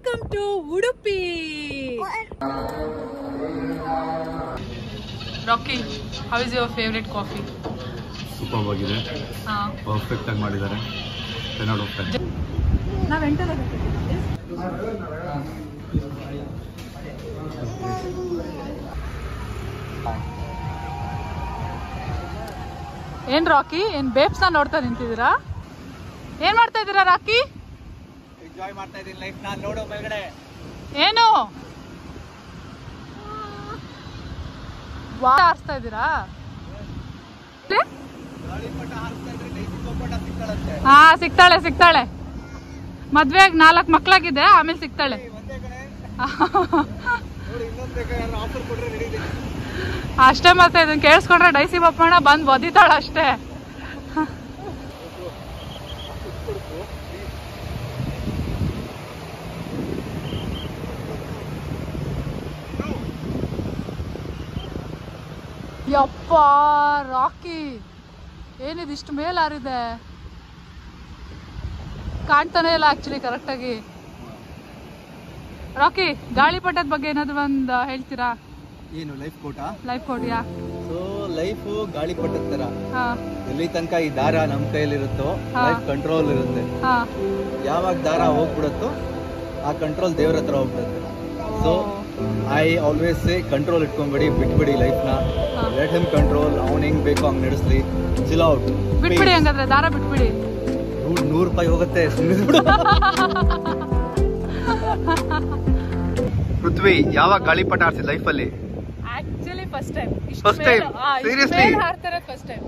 Welcome to Udupi. Rocky, how is your favourite coffee? Super ಆಗಿದೆ, perfect ಆಗಿ ಮಾಡಿದ್ದಾರೆ. 10 out of 10. ನಾವು ಎಂಟರ್ ಆಗುತ್ತೆ. ಏನ್ ರಾಕಿ, ಏನ್ ಬೇಬ್ಸ್ ನ ನೋಡ್ತಾ ನಿಂತಿದ್ದೀರಾ? ಏನ್ ಮಾಡ್ತಾ ಇದ್ದೀರಾ ರಾಕಿ? ಎಂಜಾಯ್ ಮಾಡ್ತಾ ಇದ್ದೀನಿ ಲೈಫ್ ನಾನು. ನೋಡೋ ಮೇಲ್ಗಡೆ ಏನು ಆರಿಸ್ತಾ ಇದ್ದೀರಾ? ಹಾ, ಸಿಗ್ತಾಳೆ. ಮದ್ವೆಗ್ 4 ಮಕ್ಳಾಗಿದೆ, ಆಮೇಲೆ ಸಿಗ್ತಾಳೆ. ಅಷ್ಟೇ, ಮತ್ತೆ ಇದನ್ನ ಕೇಳಿಸ್ಕೊಂಡ್ರೆ ಡೈಸಿ ಬಪ್ಪಣ್ಣ ಬಂದ್ ಒದಿತಾಳ ಅಷ್ಟೇ. ಯಪ್ಪ ರಾಕಿ, ಏನಿದು ಇಷ್ಟು ಮೇಲೆ ಹಾರಿದೆ? ಕಾಣ್ತಾನೆ ಇಲ್ಲ ಆಕ್ಚುಲಿ ಕರೆಕ್ಟಾಗಿ. ರಾಕಿ, ಗಾಳಿಪಟದ ಬಗ್ಗೆ ಏನಾದ್ರು ಒಂದು ಹೇಳ್ತೀರಾ? ಏನು ಲೈಫ್ ಕೋಟಾ? ಲೈಫ್ ಕೋಟಿಯಾ? ಸೊ ಲೈಫ್ ಗಾಳಿಪಟದ ತರ. ಎಲ್ಲಿ ತನಕ ಈ ದಾರ ನಮ್ ಕೈಲಿರುತ್ತೋ ಲೈಫ್ ಕಂಟ್ರೋಲ್ ಇರುತ್ತೆ. ಯಾವಾಗ ದಾರ ಹೋಗ್ಬಿಡುತ್ತೋ ಆ ಕಂಟ್ರೋಲ್ ದೇವ್ರ ಹತ್ರ ಹೋಗ್ಬಿಡುತ್ತೆ. So I always say control ಇಟ್ಕೊಂಡ್ಬಿಡಿ, ಬಿಟ್ಬಿಡಿ ಲೈಫ್ ನ. Let him control. ಅವ್ನು ಹೆಂಗ್ ಬೇಕೋ ಹಂಗ್ ನಡೆಸ್ಲಿ. ಚಿಲ್ ಔಟ್, ಬಿಟ್ಬಿಡಿ. ಹಂಗಾದ್ರೆ ದಾರ ಬಿಟ್ಬಿಡಿ. 100 ರೂಪಾಯಿ ಹೋಗುತ್ತೆ, ಸುಮ್ಮನೆ ಬಿಡು. ಪೃಥ್ವಿ ಯಾವಾಗ ಗಾಳಿಪಟ ಆಡ್ಸಿ ಲೈಫ್ ಅಲ್ಲಿ? Actually first time. Seriously first time.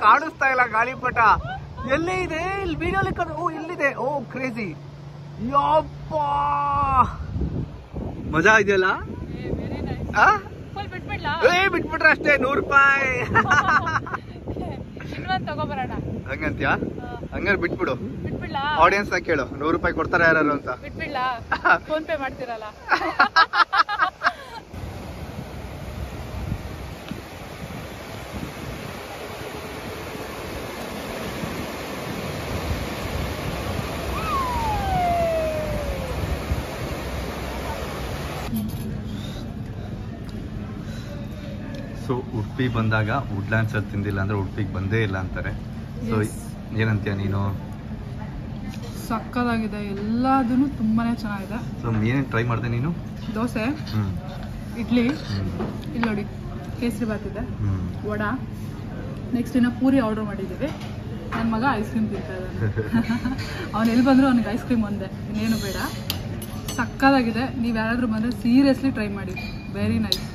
ಕಾಣಿಸ್ತಾ ಇಲ್ಲ ಗಾಳಿಪಟ. ಎಲ್ಲಿ ಇದೆ? ಇಲ್ಲಿ ವಿಡಿಯೋಲಿ ಇಲ್ಲಿದೆ. ಓ ಕ್ರೇಜಿ, ಯಪ್ಪ ಮಜಾ ಇದೆಯಲ್ಲ. ಬಿಟ್ಬಿಟ್ರೆ ಅಷ್ಟೇ 100 ರೂಪಾಯಿ. ತಗೋಬರೋಣ ಹಂಗಂತ್ಯಾ? ಹಂಗಾರೆ ಬಿಟ್ಬಿಡು. ಆಡಿಯನ್ಸ್ ಕೇಳು, 100 ರೂಪಾಯಿ ಕೊಡ್ತಾರ ಯಾರು ಅಂತ. ಬಿಟ್ಬಿಡ್ಲಾ? ಫೋನ್ ಪೇ ಮಾಡ್ತಿರಲ್ಲ. ಸೊ ಉಡುಪಿ ಬಂದಾಗ ವುಡ್ಲ್ಯಾಂಡ್ಸ್ ಅಲ್ಲಿ ತಿಂದಿಲ್ಲ ಅಂದ್ರೆ ಉಡುಪಿಗೆ ಬಂದೇ ಇಲ್ಲ ಅಂತಾರೆ. ಸೊ ಏನಂತೀಯ ನೀನು? ಸಕ್ಕದಾಗಿದೆ, ಎಲ್ಲದೂ ತುಂಬಾನೇ ಚೆನ್ನಾಗಿದೆ. ಸೊ ಏನೇನು ಟ್ರೈ ಮಾಡಿದೆ ನೀನು? ದೋಸೆ, ಇಡ್ಲಿ, ಇಲ್ಲಿ ನೋಡಿ ಕೇಸರಿ ಬಾತ್ ಇದೆ, ವಡಾ, ನೆಕ್ಸ್ಟ್ ಇನ್ನು ಪೂರಿ ಆರ್ಡರ್ ಮಾಡಿದ್ದೀವಿ. ನನ್ನ ಮಗ ಐಸ್ ಕ್ರೀಮ್ ತಿಂತಾ ಇದ್ದಾನೆ. ಅವ್ನು ಎಲ್ಲಿ ಬಂದರೂ ಅವ್ನಿಗೆ ಐಸ್ ಕ್ರೀಮ್ ಒಂದೇ, ಇನ್ನೇನು ಬೇಡ. ಸಕ್ಕದಾಗಿದೆ. ನೀವು ಯಾರಾದರೂ ಬಂದರೆ ಸೀರಿಯಸ್ಲಿ ಟ್ರೈ ಮಾಡಿ, ವೆರಿ ನೈಸ್.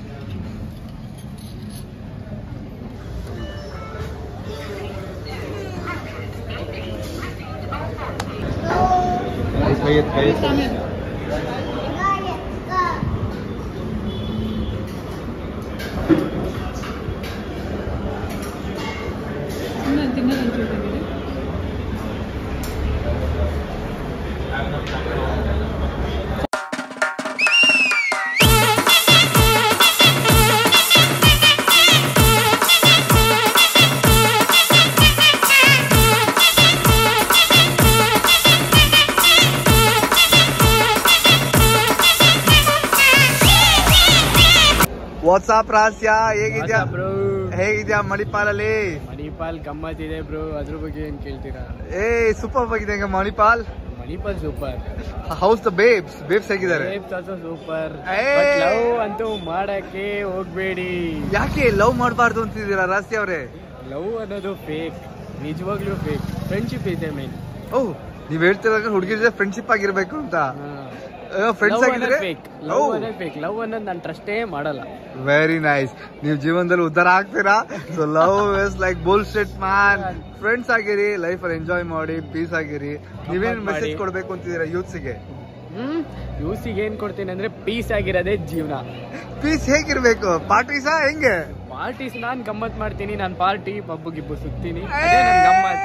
ವಾಟ್ಸ್ಆಪ್ ರಾಸ್ಯ, ಹೇಗಿದ್ಯಾ ಮಣಿಪಾಲಲ್ಲಿ? ಮಣಿಪಾಲ್ ಗಮ್ಮತ್ ಇದೆ ಬ್ರೋ, ಅದ್ರ ಬಗ್ಗೆ ಏನ್ ಕೇಳ್ತೀರಾ? ಸೂಪರ್ ಆಗಿದೆ Manipal. Manipal super. House the babes ಹೇಗಿದ್ದಾರೆ? ಸೂಪರ್. ಲವ್ ಅಂತೂ ಮಾಡಕ್ಕೆ ಹೋಗ್ಬೇಡಿ. ಯಾಕೆ ಲವ್ ಮಾಡಬಾರ್ದು ಅಂತಿದ್ದೀರಾ ರಾಸ್ಯ ಅವರೇ? ಲವ್ ಅನ್ನೋದು ಫೇಕ್, ನಿಜವಾಗ್ಲೂ ಫೇಕ್. ಫ್ರೆಂಡ್ಶಿಪ್ ಇದೆ ಮೇನ್. ಓಹ್, ನೀವ್ ಹೇಳ್ತಿರೋ ಹುಡುಗಿರ ಜೊತೆ ಫ್ರೆಂಡ್ಶಿಪ್ ಆಗಿರ್ಬೇಕು ಅಂತ. ಫ್ರೆಂಡ್ಸ್ ಆಗಿದ್ರೆ ಲವ್ ಅನ್ನೋದು ನಾನು ಟ್ರಸ್ಟೇ ಮಾಡಲ್ಲ. Very nice. ನೀವು ಜೀವನದಲ್ಲಿ ಉದ್ಧಾರ ಆಗ್ತೀರಾ. So love is like bullshit man. Friends ಆಗಿರಿ, ಲೈಫ್ ಅಲ್ಲಿ ಎಂಜಾಯ್ ಮಾಡಿ, ಪೀಸ್ ಆಗಿರಿ. ನೀವೇನ್ ಮೆಸೇಜ್ ಕೊಡ್ಬೇಕು ಅಂತಿದ್ದೀರಾ ಯೂತ್ಸ್ಗೆ? ಯೂತ್ಸಿಗೆ ಏನ್ ಕೊಡ್ತೀನಿ ಅಂದ್ರೆ ಪೀಸ್ ಆಗಿರೋದೇ ಜೀವನ. ಪೀಸ್ ಹೇಗಿರ್ಬೇಕು? ಪಾರ್ಟೀಸಾ ಹೆಂಗೆ? ಪಾರ್ಟೀಸ್ ನಾನ್ ಗಮ್ಮತ್ ಮಾಡ್ತೀನಿ. ನಾನು ಪಾರ್ಟಿ ಪಬ್ಬು ಗಿಬ್ಬು ಸುತ್ತೀನಿ, ಅದೇ ನನ್ ಗಮ್ಮತ್.